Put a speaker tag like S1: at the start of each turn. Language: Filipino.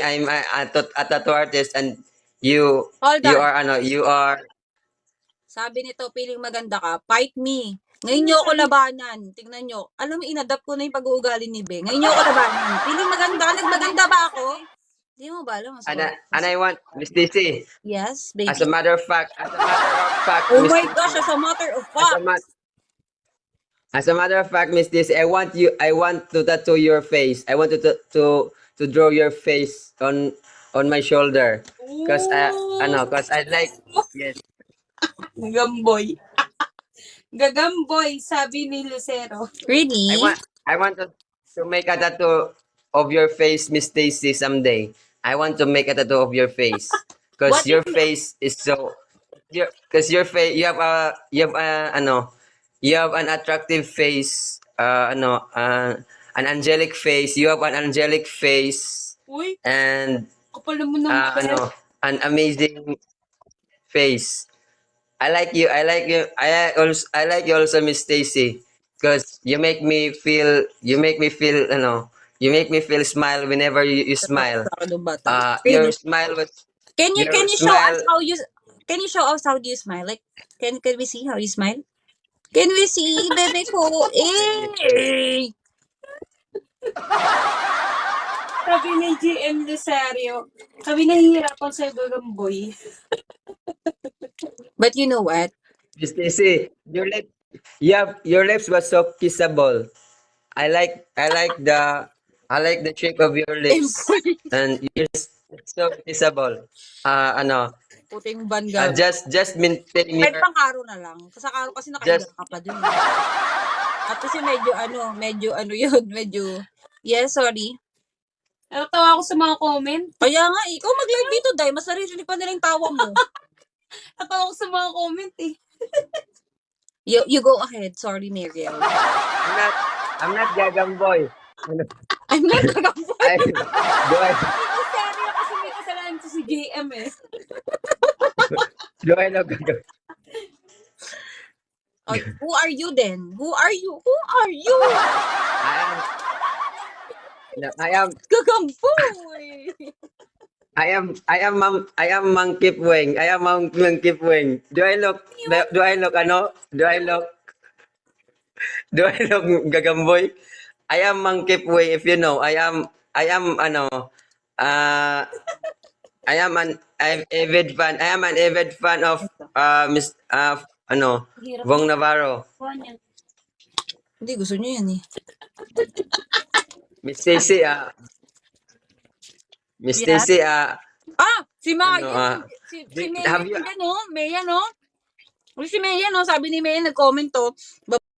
S1: I'm a tattoo artist and you
S2: Hold
S1: you
S2: on.
S1: are you are
S2: Sabi nito, feeling maganda ka, fight me. Ngayon nyo ako labanan. Tingnan nyo. Alam mo, inadapt ko na yung pag-uugali ni Be. Ngayon nyo ako labanan. Feeling maganda. Nagmaganda ba ako? Hindi mo ba alam?
S1: and I want Miss Daisy.
S2: Yes,
S1: As a
S2: baby.
S1: matter of fact,
S2: Oh
S1: Miss
S2: my
S1: Daisy,
S2: gosh, as a matter of
S1: as a,
S2: fact.
S1: ma- as a matter of fact, Miss Daisy, I want to tattoo your face. I want to draw your face on my shoulder. Cause cause I like, yes.
S3: Gagamboy. Gagamboy, sabi ni Lucero.
S2: Really?
S1: I want to make a tattoo of your face, Miss Daisy, someday. I want to make a tattoo of your face. Cause
S2: What
S1: your
S2: if-
S1: face is so your face you have an attractive face, an angelic face. You have an angelic face
S3: Uy,
S1: and
S3: kapal naman ng
S1: an amazing face. I like you. I like you. I like you also, Miss Stacy, because you make me feel. You make me feel smile whenever you smile. Your smile was.
S2: Can you
S1: your
S2: show us
S1: smile-
S2: how you smile? Like, can we see how you smile? Can we see, bebe ko? Eh!
S3: Sabi ni GM Lucerio, kami nahihirapan sa Gagamboy.
S2: But you know what?
S1: Miss Stacy, your lips was so kissable. I like the shape of your lips, and it's so kissable.
S2: Puting bangga.
S1: Just maintain
S2: Pwede
S1: your
S2: pang karo na lang. Sa karo kasi nakahiga ka pa dun. At kasi medyo yun, yes, sorry.
S3: Natawa ako sa mga comment.
S2: Kaya nga, ikaw mag-live dito, Day. Mas naririnig pa nila yung tawa mo.
S3: Natawa ako sa mga comment eh.
S2: You go ahead. Sorry, Muriel.
S1: I'm not gagamboy.
S2: I'm not gagamboy.
S3: Lucerio kasi may kasalanan to si GM eh.
S1: Do I know gagamboy?
S2: Oh, who are you then? Who are you?
S1: I am
S2: Gagamboy!
S1: I am Monkey Wing. I am Monkey Wing. Do I look gagamboy? I am Monkey Wing, if you know. I am an avid fan. I am an avid fan of Miss Bong Navarro.
S2: Hindi, gusto niyo yan eh.
S1: Miss Stacy, Miss Stacy,
S2: Si Maya. si
S1: have
S2: Maya,
S1: you-
S2: Maya, no? Si Maya, no? Sabi ni Maya, nag-comment to,